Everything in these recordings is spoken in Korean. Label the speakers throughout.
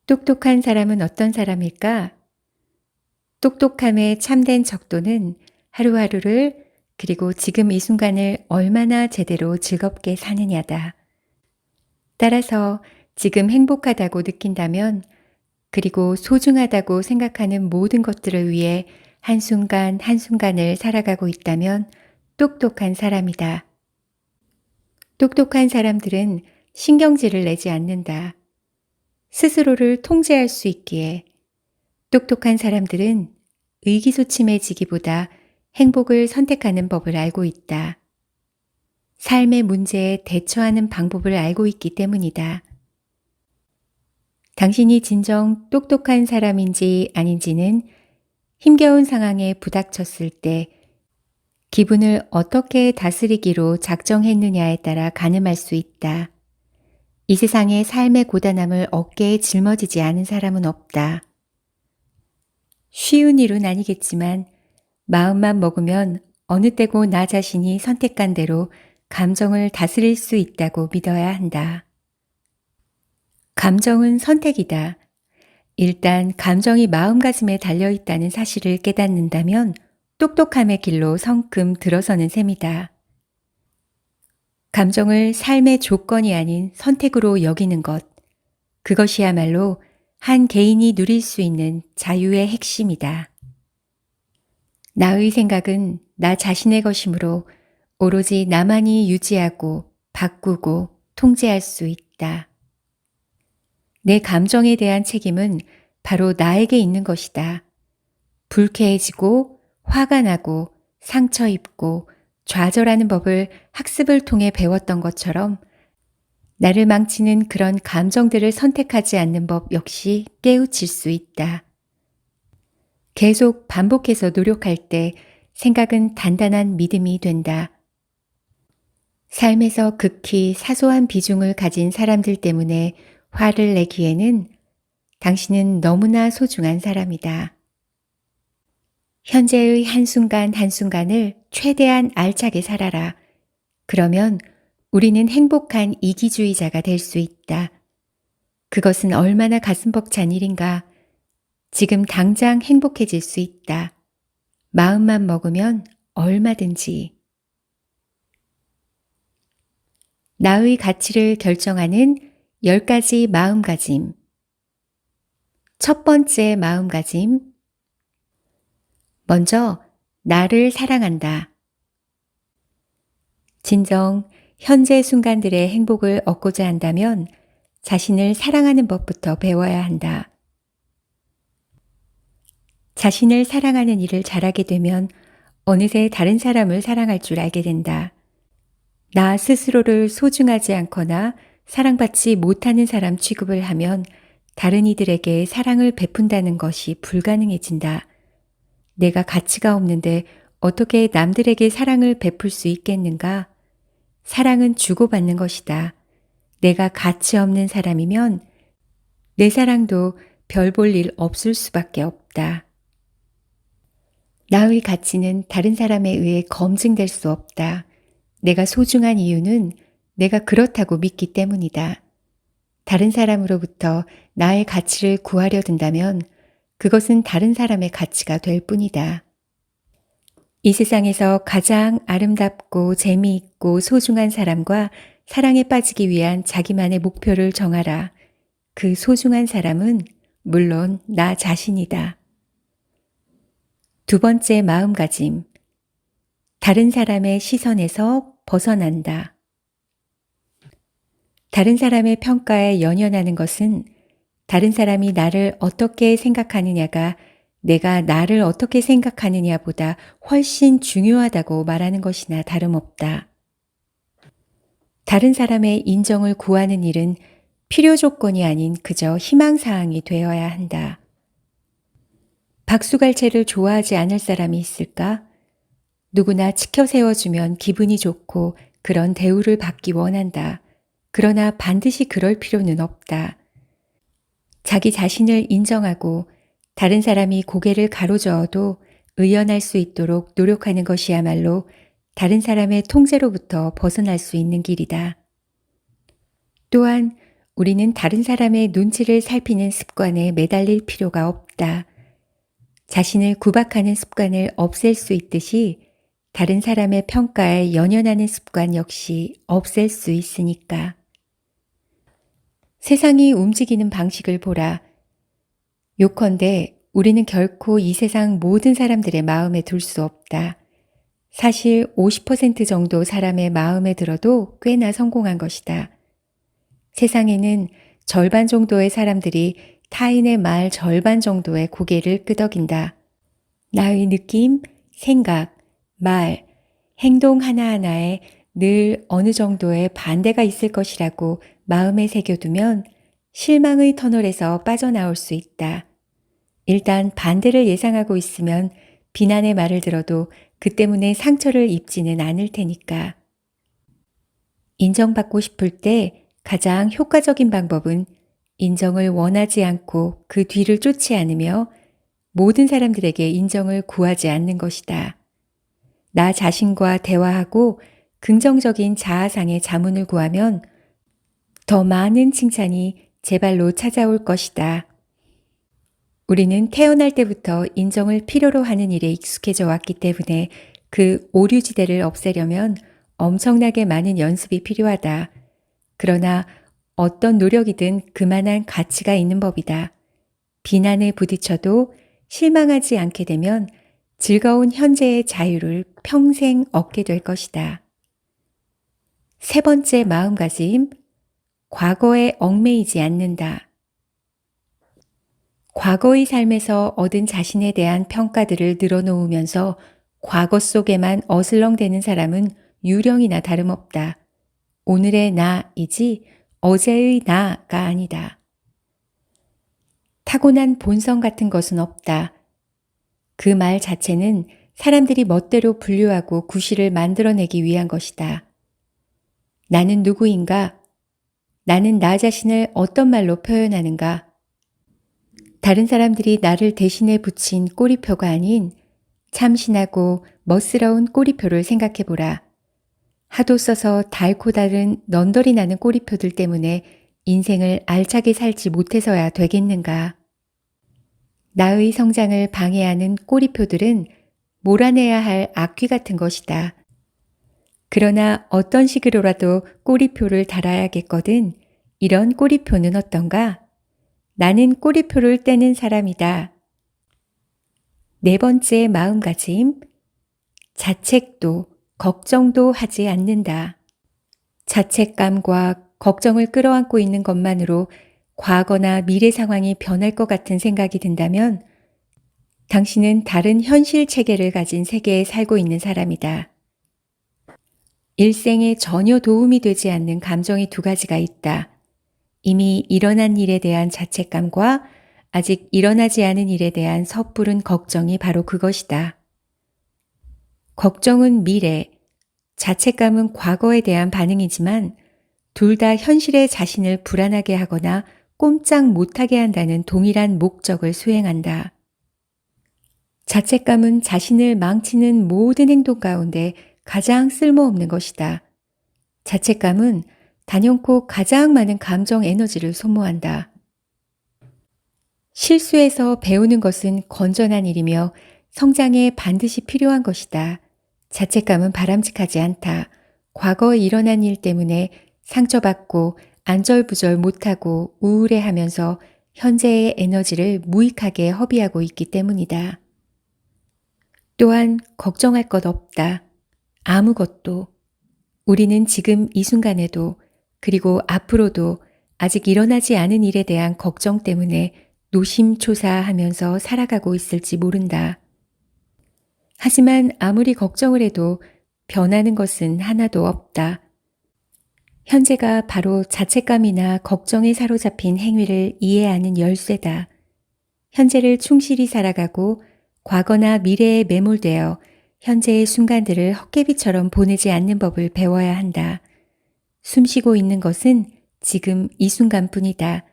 Speaker 1: 똑똑한 사람은 어떤 사람일까? 똑똑함의 참된 척도는 하루하루를 그리고 지금 이 순간을 얼마나 제대로 즐겁게 사느냐다. 따라서 지금 행복하다고 느낀다면 그리고 소중하다고 생각하는 모든 것들을 위해 한순간 한순간을 살아가고 있다면 똑똑한 사람이다. 똑똑한 사람들은 신경질을 내지 않는다. 스스로를 통제할 수 있기에 똑똑한 사람들은 의기소침해지기보다 행복을 선택하는 법을 알고 있다. 삶의 문제에 대처하는 방법을 알고 있기 때문이다. 당신이 진정 똑똑한 사람인지 아닌지는 힘겨운 상황에 부닥쳤을 때 기분을 어떻게 다스리기로 작정했느냐에 따라 가늠할 수 있다. 이 세상에 삶의 고단함을 어깨에 짊어지지 않은 사람은 없다. 쉬운 일은 아니겠지만 마음만 먹으면 어느 때고 나 자신이 선택한 대로 감정을 다스릴 수 있다고 믿어야 한다. 감정은 선택이다. 일단 감정이 마음가짐에 달려있다는 사실을 깨닫는다면 똑똑함의 길로 성큼 들어서는 셈이다. 감정을 삶의 조건이 아닌 선택으로 여기는 것, 그것이야말로 한 개인이 누릴 수 있는 자유의 핵심이다. 나의 생각은 나 자신의 것이므로 오로지 나만이 유지하고 바꾸고 통제할 수 있다. 내 감정에 대한 책임은 바로 나에게 있는 것이다. 불쾌해지고 화가 나고 상처 입고 좌절하는 법을 학습을 통해 배웠던 것처럼 나를 망치는 그런 감정들을 선택하지 않는 법 역시 깨우칠 수 있다. 계속 반복해서 노력할 때 생각은 단단한 믿음이 된다. 삶에서 극히 사소한 비중을 가진 사람들 때문에 화를 내기에는 당신은 너무나 소중한 사람이다. 현재의 한순간 한순간을 최대한 알차게 살아라. 그러면 우리는 행복한 이기주의자가 될 수 있다. 그것은 얼마나 가슴 벅찬 일인가. 지금 당장 행복해질 수 있다. 마음만 먹으면 얼마든지. 나의 가치를 결정하는 10가지 마음가짐. 첫 번째 마음가짐. 먼저 나를 사랑한다. 진정 현재 순간들의 행복을 얻고자 한다면 자신을 사랑하는 법부터 배워야 한다. 자신을 사랑하는 일을 잘하게 되면 어느새 다른 사람을 사랑할 줄 알게 된다. 나 스스로를 소중하지 않거나 사랑받지 못하는 사람 취급을 하면 다른 이들에게 사랑을 베푼다는 것이 불가능해진다. 내가 가치가 없는데 어떻게 남들에게 사랑을 베풀 수 있겠는가? 사랑은 주고받는 것이다. 내가 가치 없는 사람이면 내 사랑도 별 볼 일 없을 수밖에 없다. 나의 가치는 다른 사람에 의해 검증될 수 없다. 내가 소중한 이유는 내가 그렇다고 믿기 때문이다. 다른 사람으로부터 나의 가치를 구하려 든다면 그것은 다른 사람의 가치가 될 뿐이다. 이 세상에서 가장 아름답고 재미있고 소중한 사람과 사랑에 빠지기 위한 자기만의 목표를 정하라. 그 소중한 사람은 물론 나 자신이다. 두 번째 마음가짐. 다른 사람의 시선에서 벗어난다. 다른 사람의 평가에 연연하는 것은 다른 사람이 나를 어떻게 생각하느냐가 내가 나를 어떻게 생각하느냐보다 훨씬 중요하다고 말하는 것이나 다름없다. 다른 사람의 인정을 구하는 일은 필요 조건이 아닌 그저 희망사항이 되어야 한다. 박수갈채를 좋아하지 않을 사람이 있을까? 누구나 치켜 세워주면 기분이 좋고 그런 대우를 받기 원한다. 그러나 반드시 그럴 필요는 없다. 자기 자신을 인정하고 다른 사람이 고개를 가로저어도 의연할 수 있도록 노력하는 것이야말로 다른 사람의 통제로부터 벗어날 수 있는 길이다. 또한 우리는 다른 사람의 눈치를 살피는 습관에 매달릴 필요가 없다. 자신을 구박하는 습관을 없앨 수 있듯이 다른 사람의 평가에 연연하는 습관 역시 없앨 수 있으니까. 세상이 움직이는 방식을 보라. 요컨대 우리는 결코 이 세상 모든 사람들의 마음에 들 수 없다. 사실 50% 정도 사람의 마음에 들어도 꽤나 성공한 것이다. 세상에는 절반 정도의 사람들이 타인의 말 절반 정도의 고개를 끄덕인다. 나의 느낌, 생각, 말, 행동 하나하나에 늘 어느 정도의 반대가 있을 것이라고 마음에 새겨두면 실망의 터널에서 빠져나올 수 있다. 일단 반대를 예상하고 있으면 비난의 말을 들어도 그 때문에 상처를 입지는 않을 테니까. 인정받고 싶을 때 가장 효과적인 방법은 인정을 원하지 않고 그 뒤를 쫓지 않으며 모든 사람들에게 인정을 구하지 않는 것이다. 나 자신과 대화하고 긍정적인 자아상의 자문을 구하면 더 많은 칭찬이 제 발로 찾아올 것이다. 우리는 태어날 때부터 인정을 필요로 하는 일에 익숙해져 왔기 때문에 그 오류지대를 없애려면 엄청나게 많은 연습이 필요하다. 그러나 어떤 노력이든 그만한 가치가 있는 법이다. 비난에 부딪혀도 실망하지 않게 되면 즐거운 현재의 자유를 평생 얻게 될 것이다. 세 번째 마음가짐, 과거에 얽매이지 않는다. 과거의 삶에서 얻은 자신에 대한 평가들을 늘어놓으면서 과거 속에만 어슬렁대는 사람은 유령이나 다름없다. 오늘의 나이지 어제의 나가 아니다. 타고난 본성 같은 것은 없다. 그 말 자체는 사람들이 멋대로 분류하고 구실을 만들어내기 위한 것이다. 나는 누구인가? 나는 나 자신을 어떤 말로 표현하는가? 다른 사람들이 나를 대신해 붙인 꼬리표가 아닌 참신하고 멋스러운 꼬리표를 생각해보라. 하도 써서 닳고 다른 넌더리 나는 꼬리표들 때문에 인생을 알차게 살지 못해서야 되겠는가. 나의 성장을 방해하는 꼬리표들은 몰아내야 할 악귀 같은 것이다. 그러나 어떤 식으로라도 꼬리표를 달아야겠거든. 이런 꼬리표는 어떤가? 나는 꼬리표를 떼는 사람이다. 네 번째 마음가짐, 자책도 걱정도 하지 않는다. 자책감과 걱정을 끌어안고 있는 것만으로 과거나 미래 상황이 변할 것 같은 생각이 든다면 당신은 다른 현실 체계를 가진 세계에 살고 있는 사람이다. 일생에 전혀 도움이 되지 않는 감정이 두 가지가 있다. 이미 일어난 일에 대한 자책감과 아직 일어나지 않은 일에 대한 섣부른 걱정이 바로 그것이다. 걱정은 미래, 자책감은 과거에 대한 반응이지만 둘 다 현실의 자신을 불안하게 하거나 꼼짝 못하게 한다는 동일한 목적을 수행한다. 자책감은 자신을 망치는 모든 행동 가운데 가장 쓸모없는 것이다. 자책감은 단연코 가장 많은 감정 에너지를 소모한다. 실수에서 배우는 것은 건전한 일이며 성장에 반드시 필요한 것이다. 자책감은 바람직하지 않다. 과거에 일어난 일 때문에 상처받고 안절부절 못하고 우울해하면서 현재의 에너지를 무익하게 허비하고 있기 때문이다. 또한 걱정할 것 없다. 아무것도. 우리는 지금 이 순간에도 그리고 앞으로도 아직 일어나지 않은 일에 대한 걱정 때문에 노심초사하면서 살아가고 있을지 모른다. 하지만 아무리 걱정을 해도 변하는 것은 하나도 없다. 현재가 바로 자책감이나 걱정에 사로잡힌 행위를 이해하는 열쇠다. 현재를 충실히 살아가고 과거나 미래에 매몰되어 현재의 순간들을 헛개비처럼 보내지 않는 법을 배워야 한다. 숨쉬고 있는 것은 지금 이 순간뿐이다.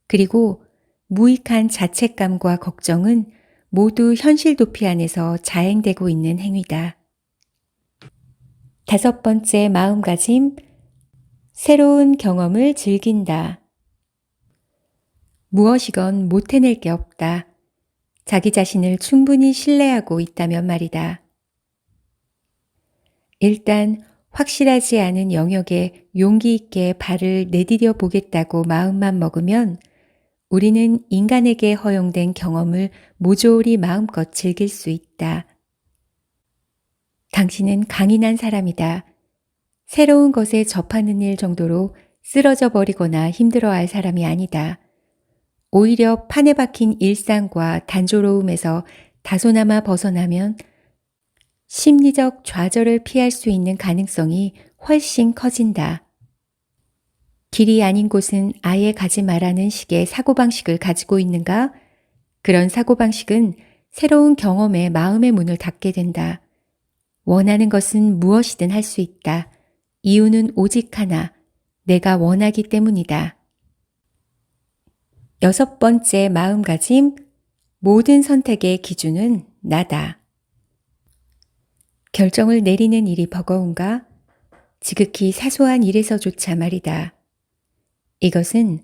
Speaker 1: 그리고 무익한 자책감과 걱정은 모두 현실 도피 안에서 자행되고 있는 행위다. 다섯 번째 마음가짐, 새로운 경험을 즐긴다. 무엇이건 못 해낼 게 없다. 자기 자신을 충분히 신뢰하고 있다면 말이다. 일단 확실하지 않은 영역에 용기 있게 발을 내디뎌 보겠다고 마음만 먹으면 우리는 인간에게 허용된 경험을 모조리 마음껏 즐길 수 있다. 당신은 강인한 사람이다. 새로운 것에 접하는 일 정도로 쓰러져 버리거나 힘들어할 사람이 아니다. 오히려 판에 박힌 일상과 단조로움에서 다소나마 벗어나면 심리적 좌절을 피할 수 있는 가능성이 훨씬 커진다. 길이 아닌 곳은 아예 가지 말라는 식의 사고방식을 가지고 있는가? 그런 사고방식은 새로운 경험에 마음의 문을 닫게 된다. 원하는 것은 무엇이든 할 수 있다. 이유는 오직 하나, 내가 원하기 때문이다. 6번째 마음가짐, 모든 선택의 기준은 나다. 결정을 내리는 일이 버거운가? 지극히 사소한 일에서조차 말이다. 이것은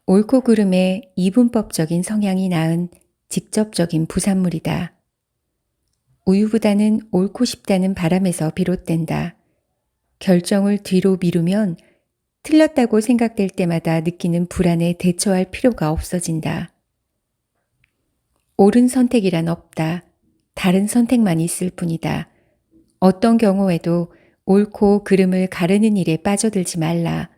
Speaker 1: 옳고 그름의 이분법적인 성향이 낳은 직접적인 부산물이다. 우유보다는 옳고 싶다는 바람에서 비롯된다. 결정을 뒤로 미루면 틀렸다고 생각될 때마다 느끼는 불안에 대처할 필요가 없어진다. 옳은 선택이란 없다. 다른 선택만 있을 뿐이다. 어떤 경우에도 옳고 그름을 가르는 일에 빠져들지 말라.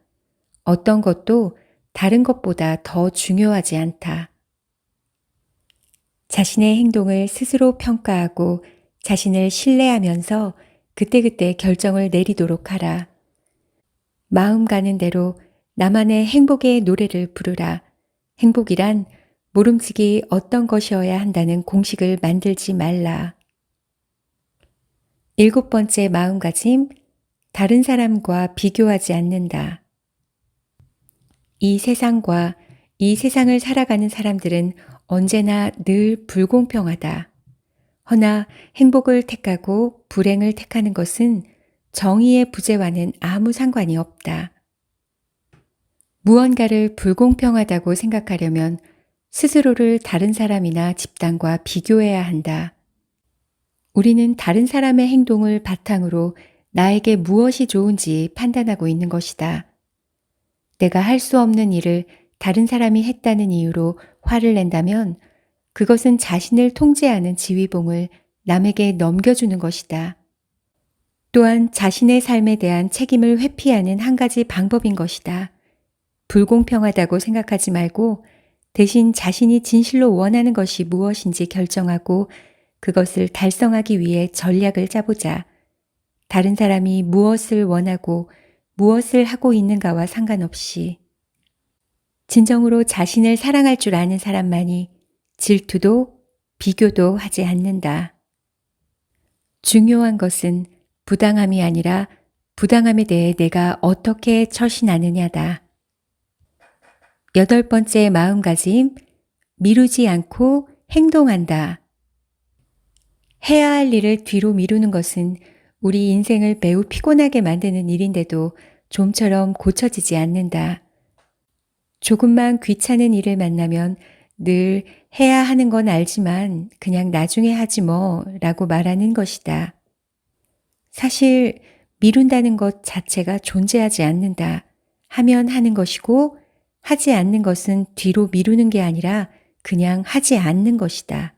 Speaker 1: 어떤 것도 다른 것보다 더 중요하지 않다. 자신의 행동을 스스로 평가하고 자신을 신뢰하면서 그때그때 결정을 내리도록 하라. 마음 가는 대로 나만의 행복의 노래를 부르라. 행복이란 모름지기 어떤 것이어야 한다는 공식을 만들지 말라. 7번째 마음가짐, 다른 사람과 비교하지 않는다. 이 세상과 이 세상을 살아가는 사람들은 언제나 늘 불공평하다. 허나 행복을 택하고 불행을 택하는 것은 정의의 부재와는 아무 상관이 없다. 무언가를 불공평하다고 생각하려면 스스로를 다른 사람이나 집단과 비교해야 한다. 우리는 다른 사람의 행동을 바탕으로 나에게 무엇이 좋은지 판단하고 있는 것이다. 내가 할 수 없는 일을 다른 사람이 했다는 이유로 화를 낸다면 그것은 자신을 통제하는 지휘봉을 남에게 넘겨주는 것이다. 또한 자신의 삶에 대한 책임을 회피하는 한 가지 방법인 것이다. 불공평하다고 생각하지 말고 대신 자신이 진실로 원하는 것이 무엇인지 결정하고 그것을 달성하기 위해 전략을 짜보자. 다른 사람이 무엇을 원하고 무엇을 하고 있는가와 상관없이 진정으로 자신을 사랑할 줄 아는 사람만이 질투도 비교도 하지 않는다. 중요한 것은 부당함이 아니라 부당함에 대해 내가 어떻게 처신하느냐다. 8번째 마음가짐, 미루지 않고 행동한다. 해야 할 일을 뒤로 미루는 것은 우리 인생을 매우 피곤하게 만드는 일인데도 좀처럼 고쳐지지 않는다. 조금만 귀찮은 일을 만나면 늘 해야 하는 건 알지만 그냥 나중에 하지 뭐 라고 말하는 것이다. 사실 미룬다는 것 자체가 존재하지 않는다. 하면 하는 것이고 하지 않는 것은 뒤로 미루는 게 아니라 그냥 하지 않는 것이다.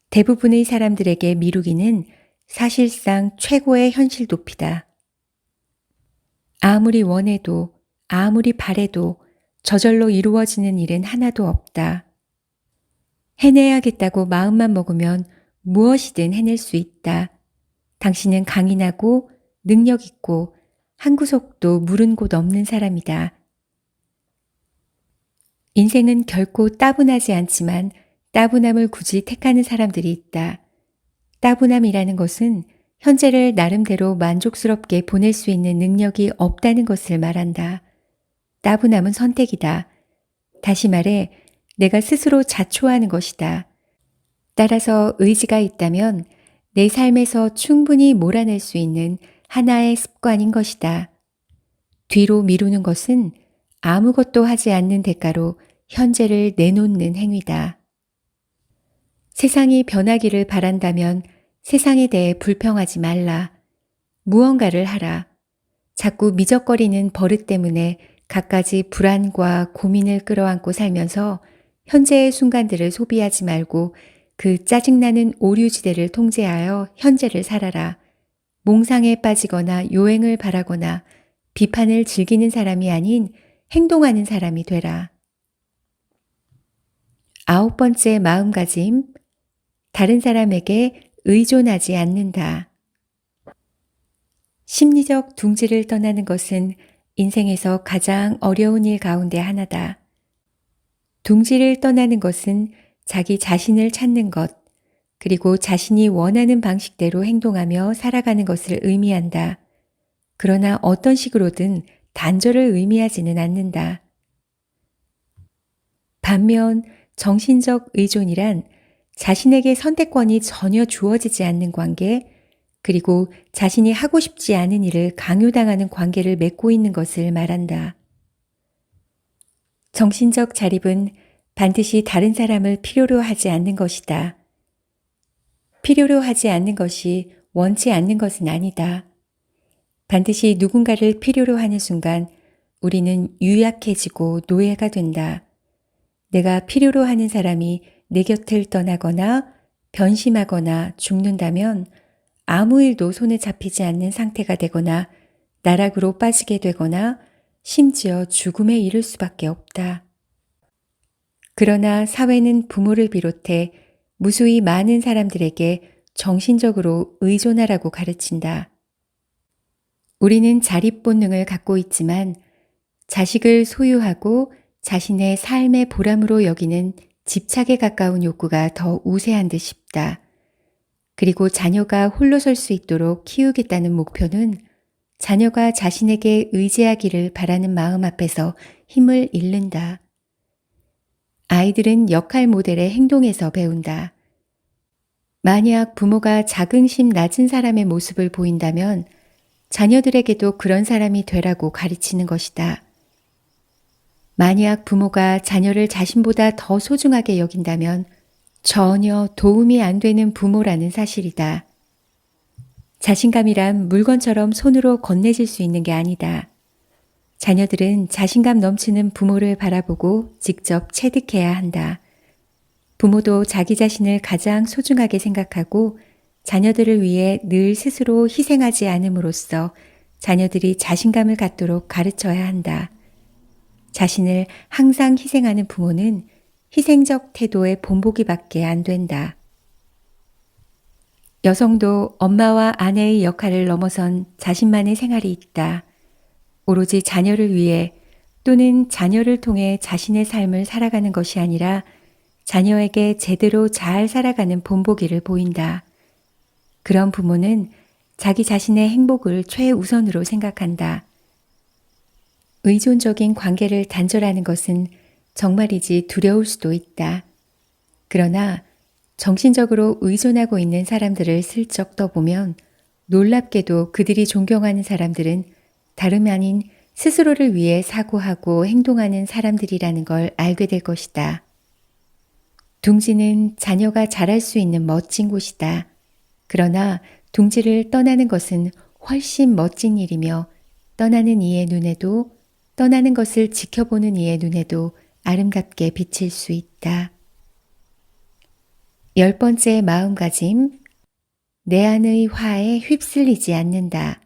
Speaker 1: 대부분의 사람들에게 미루기는 사실상 최고의 현실 도피다. 아무리 원해도 아무리 바래도 저절로 이루어지는 일은 하나도 없다. 해내야겠다고 마음만 먹으면 무엇이든 해낼 수 있다. 당신은 강인하고 능력 있고 한 구석도 물은 곳 없는 사람이다. 인생은 결코 따분하지 않지만 따분함을 굳이 택하는 사람들이 있다. 따분함이라는 것은 현재를 나름대로 만족스럽게 보낼 수 있는 능력이 없다는 것을 말한다. 따분함은 선택이다. 다시 말해 내가 스스로 자초하는 것이다. 따라서 의지가 있다면 내 삶에서 충분히 몰아낼 수 있는 하나의 습관인 것이다. 뒤로 미루는 것은 아무것도 하지 않는 대가로 현재를 내놓는 행위다. 세상이 변하기를 바란다면 세상에 대해 불평하지 말라. 무언가를 하라. 자꾸 미적거리는 버릇 때문에 갖가지 불안과 고민을 끌어안고 살면서 현재의 순간들을 소비하지 말고 그 짜증나는 오류지대를 통제하여 현재를 살아라. 몽상에 빠지거나 요행을 바라거나 비판을 즐기는 사람이 아닌 행동하는 사람이 되라. 9번째 마음가짐, 다른 사람에게 의존하지 않는다. 심리적 둥지를 떠나는 것은 인생에서 가장 어려운 일 가운데 하나다. 둥지를 떠나는 것은 자기 자신을 찾는 것, 그리고 자신이 원하는 방식대로 행동하며 살아가는 것을 의미한다. 그러나 어떤 식으로든 단절을 의미하지는 않는다. 반면 정신적 의존이란 자신에게 선택권이 전혀 주어지지 않는 관계, 그리고 자신이 하고 싶지 않은 일을 강요당하는 관계를 맺고 있는 것을 말한다. 정신적 자립은 반드시 다른 사람을 필요로 하지 않는 것이다. 필요로 하지 않는 것이 원치 않는 것은 아니다. 반드시 누군가를 필요로 하는 순간 우리는 유약해지고 노예가 된다. 내가 필요로 하는 사람이 내 곁을 떠나거나 변심하거나 죽는다면 아무 일도 손에 잡히지 않는 상태가 되거나 나락으로 빠지게 되거나 심지어 죽음에 이를 수밖에 없다. 그러나 사회는 부모를 비롯해 무수히 많은 사람들에게 정신적으로 의존하라고 가르친다. 우리는 자립 본능을 갖고 있지만 자식을 소유하고 자신의 삶의 보람으로 여기는 집착에 가까운 욕구가 더 우세한 듯 싶다. 그리고 자녀가 홀로 설 수 있도록 키우겠다는 목표는 자녀가 자신에게 의지하기를 바라는 마음 앞에서 힘을 잃는다. 아이들은 역할 모델의 행동에서 배운다. 만약 부모가 자긍심 낮은 사람의 모습을 보인다면 자녀들에게도 그런 사람이 되라고 가르치는 것이다. 만약 부모가 자녀를 자신보다 더 소중하게 여긴다면 전혀 도움이 안 되는 부모라는 사실이다. 자신감이란 물건처럼 손으로 건네질 수 있는 게 아니다. 자녀들은 자신감 넘치는 부모를 바라보고 직접 체득해야 한다. 부모도 자기 자신을 가장 소중하게 생각하고 자녀들을 위해 늘 스스로 희생하지 않음으로써 자녀들이 자신감을 갖도록 가르쳐야 한다. 자신을 항상 희생하는 부모는 희생적 태도의 본보기밖에 안 된다. 여성도 엄마와 아내의 역할을 넘어선 자신만의 생활이 있다. 오로지 자녀를 위해 또는 자녀를 통해 자신의 삶을 살아가는 것이 아니라 자녀에게 제대로 잘 살아가는 본보기를 보인다. 그런 부모는 자기 자신의 행복을 최우선으로 생각한다. 의존적인 관계를 단절하는 것은 정말이지 두려울 수도 있다. 그러나 정신적으로 의존하고 있는 사람들을 슬쩍 떠보면 놀랍게도 그들이 존경하는 사람들은 다름 아닌 스스로를 위해 사고하고 행동하는 사람들이라는 걸 알게 될 것이다. 둥지는 자녀가 자랄 수 있는 멋진 곳이다. 그러나 둥지를 떠나는 것은 훨씬 멋진 일이며 떠나는 이의 눈에도 떠나는 것을 지켜보는 이의 눈에도 아름답게 비칠 수 있다. 10번째 마음가짐, 내 안의 화에 휩쓸리지 않는다.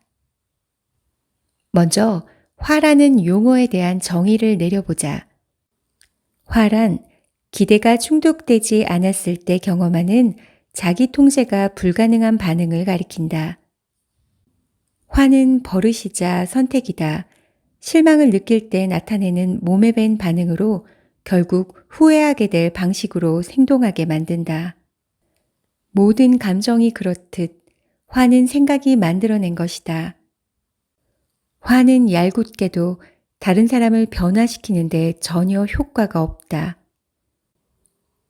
Speaker 1: 먼저 화라는 용어에 대한 정의를 내려보자. 화란 기대가 충족되지 않았을 때 경험하는 자기 통제가 불가능한 반응을 가리킨다. 화는 버릇이자 선택이다. 실망을 느낄 때 나타내는 몸에 밴 반응으로 결국 후회하게 될 방식으로 행동하게 만든다. 모든 감정이 그렇듯 화는 생각이 만들어낸 것이다. 화는 얄궂게도 다른 사람을 변화시키는데 전혀 효과가 없다.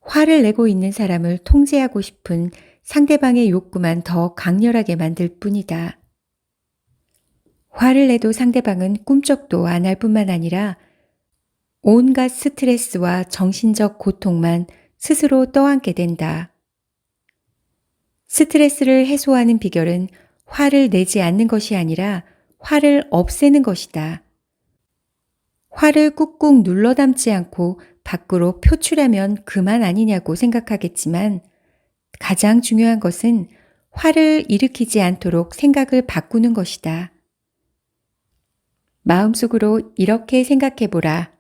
Speaker 1: 화를 내고 있는 사람을 통제하고 싶은 상대방의 욕구만 더 강렬하게 만들 뿐이다. 화를 내도 상대방은 꿈쩍도 안 할 뿐만 아니라 온갖 스트레스와 정신적 고통만 스스로 떠안게 된다. 스트레스를 해소하는 비결은 화를 내지 않는 것이 아니라 화를 없애는 것이다. 화를 꾹꾹 눌러 담지 않고 밖으로 표출하면 그만 아니냐고 생각하겠지만 가장 중요한 것은 화를 일으키지 않도록 생각을 바꾸는 것이다. 마음속으로 이렇게 생각해 보라.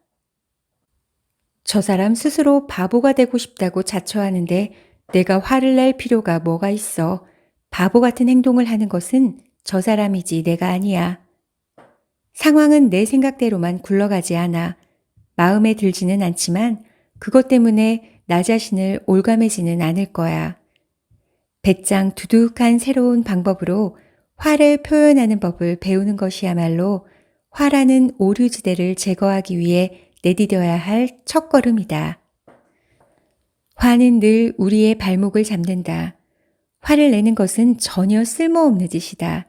Speaker 1: 저 사람 스스로 바보가 되고 싶다고 자처하는데 내가 화를 낼 필요가 뭐가 있어. 바보 같은 행동을 하는 것은 저 사람이지 내가 아니야. 상황은 내 생각대로만 굴러가지 않아. 마음에 들지는 않지만 그것 때문에 나 자신을 올가매지는 않을 거야. 배짱 두둑한 새로운 방법으로 화를 표현하는 법을 배우는 것이야말로 화라는 오류지대를 제거하기 위해 내디뎌야 할 첫걸음이다. 화는 늘 우리의 발목을 잡는다. 화를 내는 것은 전혀 쓸모없는 짓이다.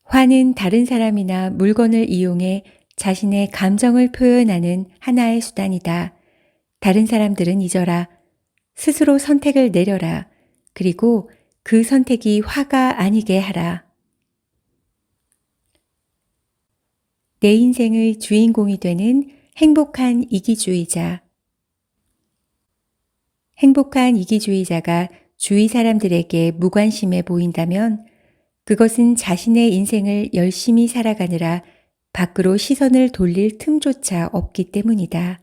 Speaker 1: 화는 다른 사람이나 물건을 이용해 자신의 감정을 표현하는 하나의 수단이다. 다른 사람들은 잊어라. 스스로 선택을 내려라. 그리고 그 선택이 화가 아니게 하라. 내 인생의 주인공이 되는 행복한 이기주의자. 행복한 이기주의자가 주위 사람들에게 무관심해 보인다면 그것은 자신의 인생을 열심히 살아가느라 밖으로 시선을 돌릴 틈조차 없기 때문이다.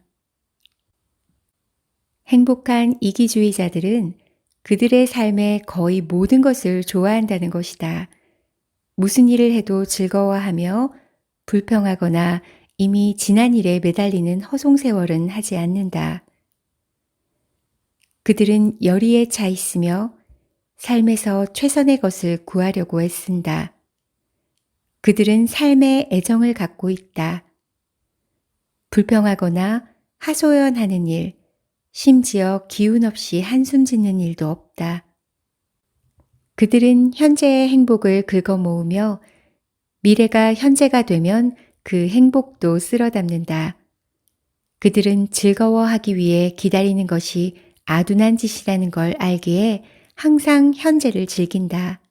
Speaker 1: 행복한 이기주의자들은 그들의 삶의 거의 모든 것을 좋아한다는 것이다. 무슨 일을 해도 즐거워하며 불평하거나 이미 지난 일에 매달리는 허송세월은 하지 않는다. 그들은 열의에 차 있으며 삶에서 최선의 것을 구하려고 애쓴다. 그들은 삶에 애정을 갖고 있다. 불평하거나 하소연하는 일, 심지어 기운 없이 한숨 짓는 일도 없다. 그들은 현재의 행복을 긁어 모으며 미래가 현재가 되면 그 행복도 쓸어 담는다. 그들은 즐거워하기 위해 기다리는 것이 아둔한 짓이라는 걸 알기에 항상 현재를 즐긴다.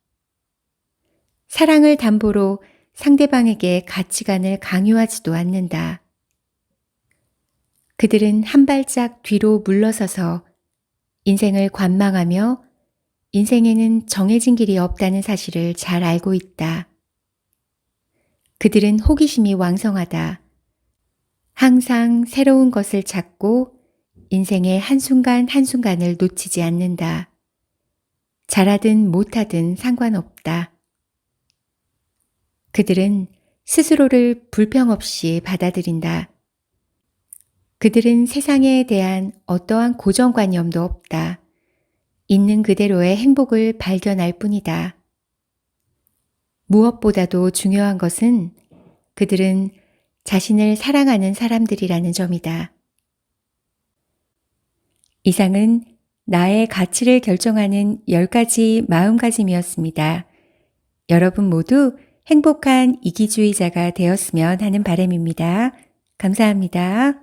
Speaker 1: 사랑을 담보로 상대방에게 가치관을 강요하지도 않는다. 그들은 한 발짝 뒤로 물러서서 인생을 관망하며 인생에는 정해진 길이 없다는 사실을 잘 알고 있다. 그들은 호기심이 왕성하다. 항상 새로운 것을 찾고 인생의 한순간 한순간을 놓치지 않는다. 잘하든 못하든 상관없다. 그들은 스스로를 불평 없이 받아들인다. 그들은 세상에 대한 어떠한 고정관념도 없다. 있는 그대로의 행복을 발견할 뿐이다. 무엇보다도 중요한 것은 그들은 자신을 사랑하는 사람들이라는 점이다. 이상은 나의 가치를 결정하는 10가지 마음가짐이었습니다. 여러분 모두 행복한 이기주의자가 되었으면 하는 바람입니다. 감사합니다.